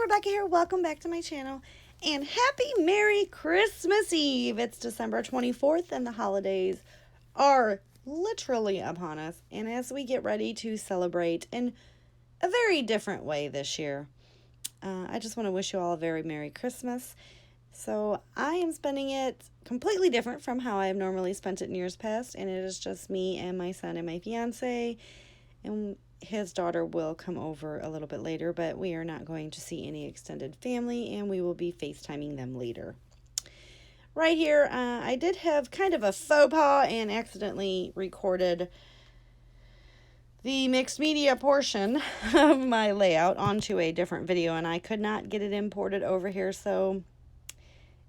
Rebecca here. Welcome back to my channel. And happy Merry Christmas Eve. It's December 24th and the holidays are literally upon us. And as we get ready to celebrate in a very different way this year, I just want to wish you all a very Merry Christmas. So I am spending it completely different from how I have normally spent it in years past. And it is just me and my son and my fiance. And his daughter will come over a little bit later, but we are not going to see any extended family, and we will be FaceTiming them later. Right here, I did have kind of a faux pas and accidentally recorded the mixed media portion of my layout onto a different video, and I could not get it imported over here, so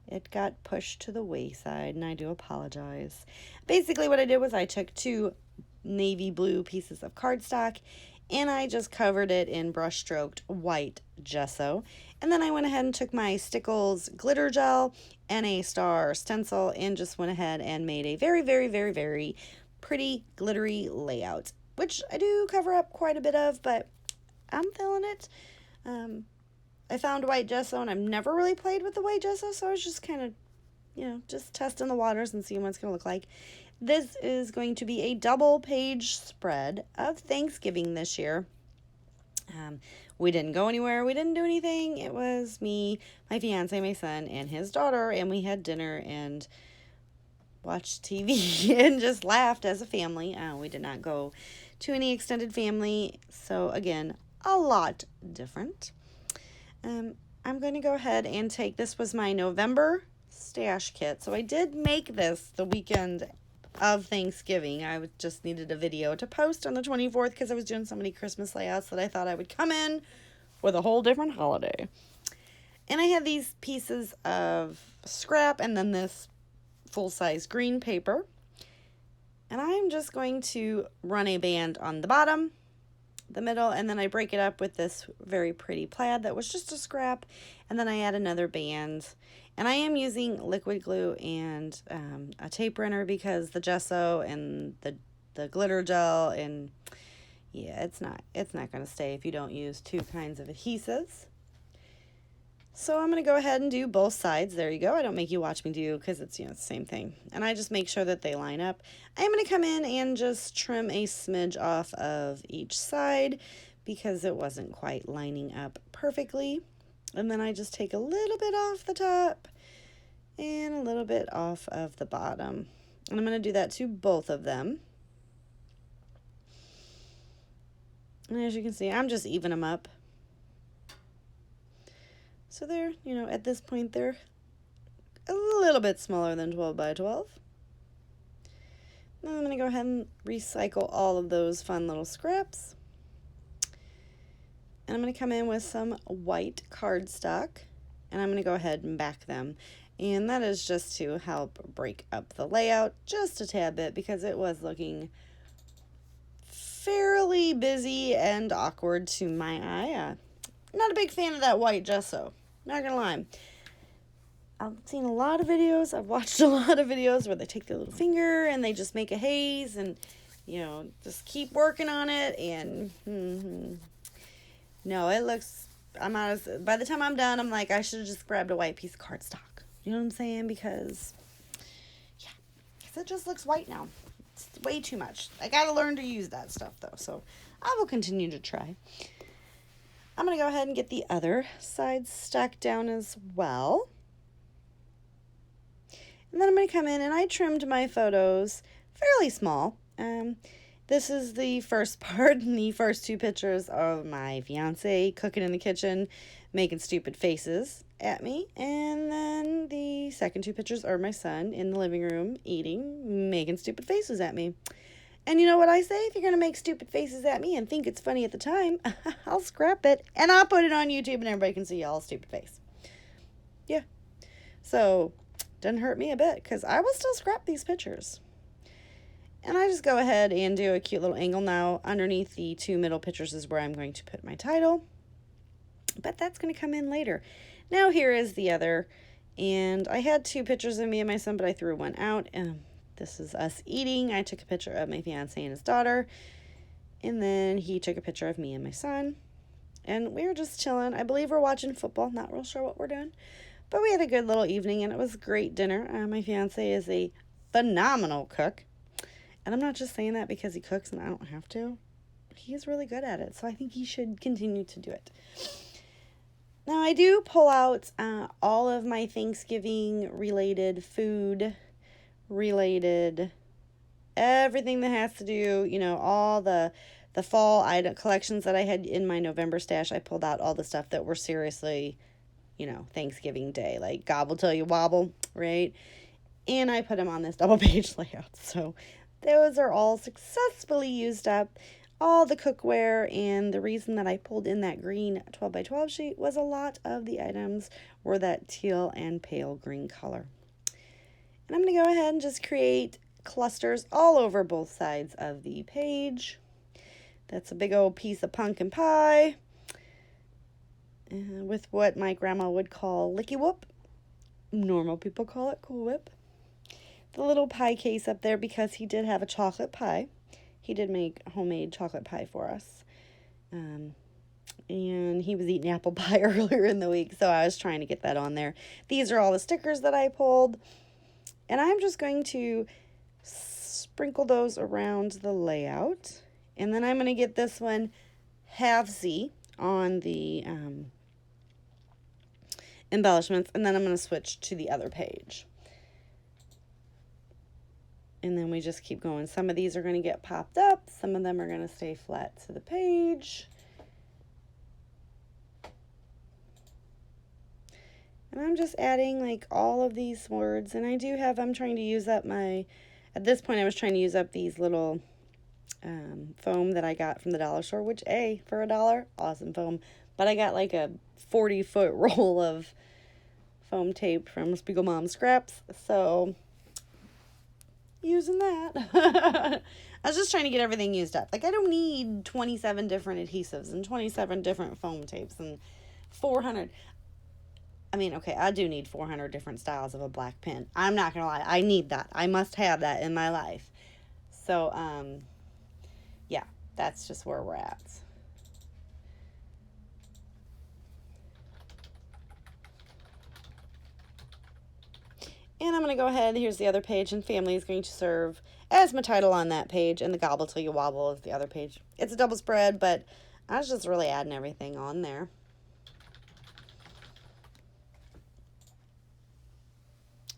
it got pushed to the wayside, and I do apologize. Basically, what I did was I took two navy blue pieces of cardstock and I just covered it in brush stroked white gesso, and then I went ahead and took my Stickles glitter gel and a star stencil and just went ahead and made a very pretty glittery layout, which I do cover up quite a bit of, but I'm feeling it. I found white gesso and I've never really played with the white gesso, so I was just kind of just testing the waters and seeing what it's going to look like. This is going to be a double page spread of Thanksgiving this year. We didn't go anywhere. We didn't do anything. It was me, my fiance, my son, and his daughter, and we had dinner and watched TV and just laughed as a family. We did not go to any extended family, so again, a lot different. I'm going to go ahead and this was my November stash kit. So I did make this the weekend of Thanksgiving. I just needed a video to post on the 24th because I was doing so many Christmas layouts that I thought I would come in with a whole different holiday. And I had these pieces of scrap and then this full-size green paper. And I'm just going to run a band on the bottom, the middle, and then I break it up with this very pretty plaid that was just a scrap, and then I add another band. And I am using liquid glue and a tape runner because the gesso and the glitter gel, and yeah, it's not going to stay if you don't use two kinds of adhesives. So I'm going to go ahead and do both sides. There you go. I don't make you watch me do because it's the same thing. And I just make sure that they line up. I'm going to come in and just trim a smidge off of each side because it wasn't quite lining up perfectly. And then I just take a little bit off the top and a little bit off of the bottom. And I'm going to do that to both of them. And as you can see, I'm just evening them up. So they're, at this point, they're a little bit smaller than 12 by 12. Now I'm going to go ahead and recycle all of those fun little scraps. And I'm going to come in with some white cardstock, and I'm going to go ahead and back them. And that is just to help break up the layout just a tad bit because it was looking fairly busy and awkward to my eye. Not a big fan of that white gesso, not going to lie. I've seen a lot of videos, I've watched a lot of videos where they take their little finger and they just make a haze and, just keep working on it and... No, it looks, by the time I'm done, I'm like, I should have just grabbed a white piece of cardstock. You know what I'm saying? Because it just looks white now. It's way too much. I got to learn to use that stuff, though. So I will continue to try. I'm going to go ahead and get the other side stuck down as well. And then I'm going to come in, and I trimmed my photos fairly small. This is the first part, the first two pictures of my fiance cooking in the kitchen, making stupid faces at me. And then the second two pictures are my son in the living room eating, making stupid faces at me. And you know what I say? If you're going to make stupid faces at me and think it's funny at the time, I'll scrap it and I'll put it on YouTube and everybody can see y'all's stupid face. Yeah. So, doesn't hurt me a bit because I will still scrap these pictures. And I just go ahead and do a cute little angle now. Underneath the two middle pictures is where I'm going to put my title. But that's going to come in later. Now here is the other. And I had two pictures of me and my son, but I threw one out. This is us eating. I took a picture of my fiance and his daughter. And then he took a picture of me and my son. and we were just chilling. I believe we're watching football. Not real sure what we're doing. But we had a good little evening, and it was a great dinner. My fiance is a phenomenal cook. And I'm not just saying that because he cooks and I don't have to. He's really good at it, so I think he should continue to do it. Now, I do pull out all of my Thanksgiving-related food, related, everything that has to do, all the fall item collections that I had in my November stash. I pulled out all the stuff that were seriously, Thanksgiving Day, like Gobble Till You Wobble, right? And I put them on this double page layout, so those are all successfully used up. All the cookware, and the reason that I pulled in that green 12 by 12 sheet was a lot of the items were that teal and pale green color. And I'm going to go ahead and just create clusters all over both sides of the page. That's a big old piece of pumpkin pie with what my grandma would call Licky Whoop. Normal people call it Cool Whip. The little pie case up there because he did have a chocolate pie. He did make homemade chocolate pie for us. And he was eating apple pie earlier in the week, so I was trying to get that on there. These are all the stickers that I pulled. And I'm just going to sprinkle those around the layout. And then I'm going to get this one halvesy on the embellishments. And then I'm going to switch to the other page. And then we just keep going. Some of these are going to get popped up. Some of them are going to stay flat to the page. And I'm just adding like all of these words. And I'm trying to use up at this point I was trying to use up these little foam that I got from the dollar store, which for $1, awesome foam. But I got like a 40-foot roll of foam tape from Spiegel Mom Scraps. So using that. I was just trying to get everything used up. Like, I don't need 27 different adhesives and 27 different foam tapes and 400. I mean, okay, I do need 400 different styles of a black pen. I'm not going to lie. I need that. I must have that in my life. So, yeah, that's just where we're at. And I'm going to go ahead, here's the other page, and family is going to serve as my title on that page, and the Gobble Till You Wobble is the other page. It's a double spread, but I was just really adding everything on there.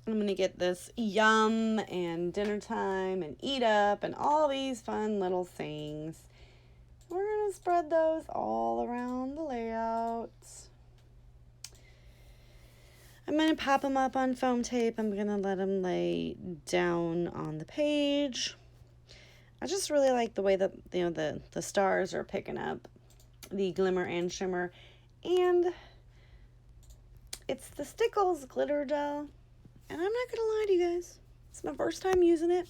I'm going to get this yum and dinner time and eat up and all these fun little things. We're going to spread those all around the layout. I'm going to pop them up on foam tape. I'm going to let them lay down on the page. I just really like the way that, the stars are picking up the glimmer and shimmer. And it's the Stickles glitter gel. And I'm not going to lie to you guys. It's my first time using it.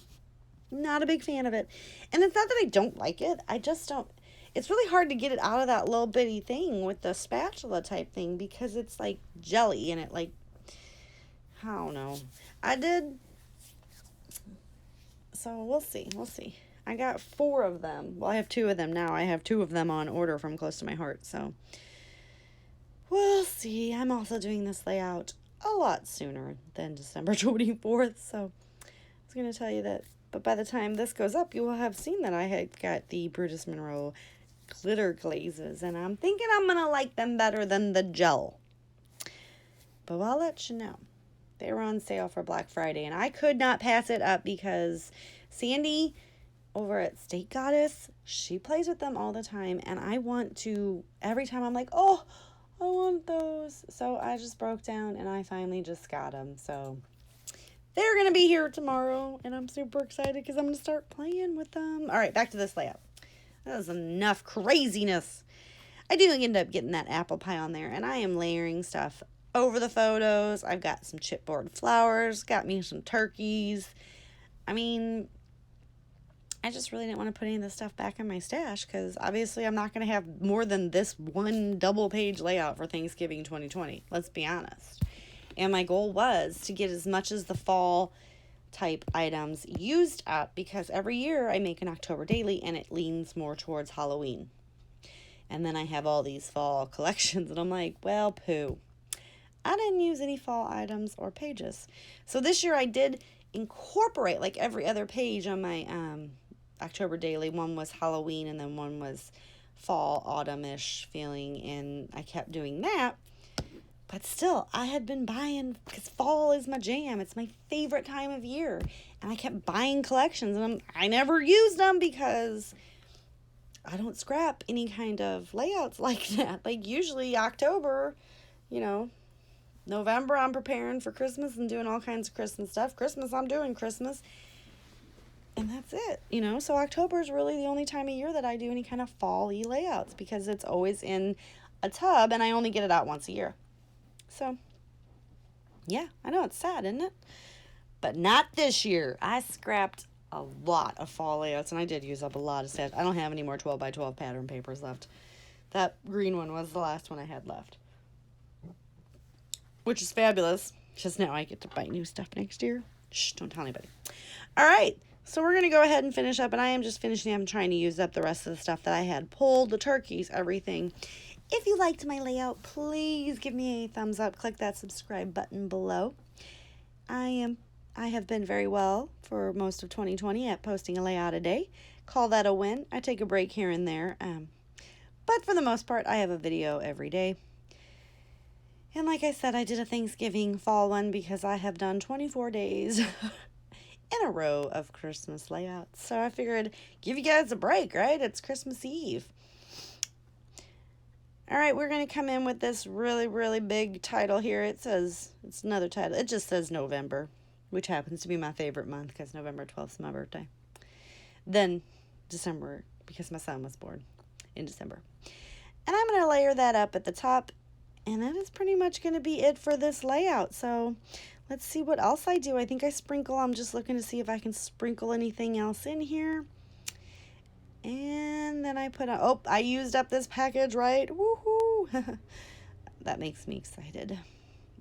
Not a big fan of it. And it's not that I don't like it. I just don't. It's really hard to get it out of that little bitty thing with the spatula type thing because it's like jelly and it like, I don't know. So we'll see. I got 4 of them. Well, I have 2 of them now. I have 2 of them on order from Close to My Heart. So we'll see. I'm also doing this layout a lot sooner than December 24th. So I was going to tell you that. But by the time this goes up, you will have seen that I had got the Brutus Monroe glitter glazes. And I'm thinking I'm going to like them better than the gel. But I'll let you know. They were on sale for Black Friday, and I could not pass it up because Sandy over at State Goddess, she plays with them all the time, and I want to, every time I'm like, oh, I want those. So I just broke down, and I finally just got them. So they're going to be here tomorrow, and I'm super excited because I'm going to start playing with them. All right, back to this layout. That was enough craziness. I do end up getting that apple pie on there, and I am layering stuff over the photos. I've got some chipboard flowers, got me some turkeys. I mean, I just really didn't want to put any of this stuff back in my stash because obviously I'm not going to have more than this one double page layout for Thanksgiving 2020. Let's be honest. And my goal was to get as much as the fall type items used up because every year I make an October daily and it leans more towards Halloween. And then I have all these fall collections, and I'm like, well, poo. I didn't use any fall items or pages. So this year I did incorporate like every other page on my October daily. One was Halloween, and then one was fall, autumn-ish feeling, and I kept doing that. But still, I had been buying, because fall is my jam. It's my favorite time of year. And I kept buying collections, and I never used them because I don't scrap any kind of layouts like that. Like usually October, you know, November I'm preparing for Christmas and doing all kinds of Christmas stuff. Christmas I'm doing Christmas. And that's it, you know. So October is really the only time of year that I do any kind of fall-y layouts because it's always in a tub and I only get it out once a year. So, yeah, I know it's sad, isn't it? But not this year. I scrapped a lot of fall layouts, and I did use up a lot of sets. I don't have any more 12 by 12 pattern papers left. That green one was the last one I had left, which is fabulous, because now I get to buy new stuff next year. Shh, don't tell anybody. All right, so we're going to go ahead and finish up, and I am just finishing up and trying to use up the rest of the stuff that I had pulled, the turkeys, everything. If you liked my layout, please give me a thumbs up. Click that subscribe button below. I have been very well for most of 2020 at posting a layout a day. Call that a win. I take a break here and there. But for the most part, I have a video every day. And like I said, I did a Thanksgiving fall one because I have done 24 days in a row of Christmas layouts. So I figured give you guys a break, right? It's Christmas Eve. All right, we're going to come in with this really, really big title here. It says, it's another title. It just says November, which happens to be my favorite month because November 12th is my birthday. Then December, because my son was born in December. And I'm going to layer that up at the top, and that is pretty much going to be it for this layout. So let's see what else I do. I think I sprinkle. I'm just looking to see if I can sprinkle anything else in here. And then I put on, oh, I used up this package, right? Woohoo! That makes me excited.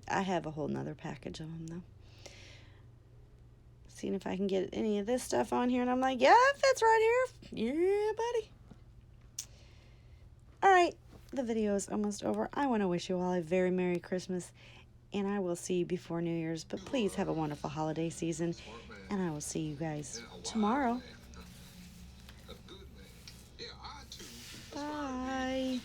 I have a whole nother package of them, though. Seeing if I can get any of this stuff on here. And I'm like, yeah, it fits right here. Yeah, buddy. All right, the video is almost over. I want to wish you all a very Merry Christmas. And I will see you before New Year's. But please have a wonderful holiday season. And I will see you guys tomorrow. Bye.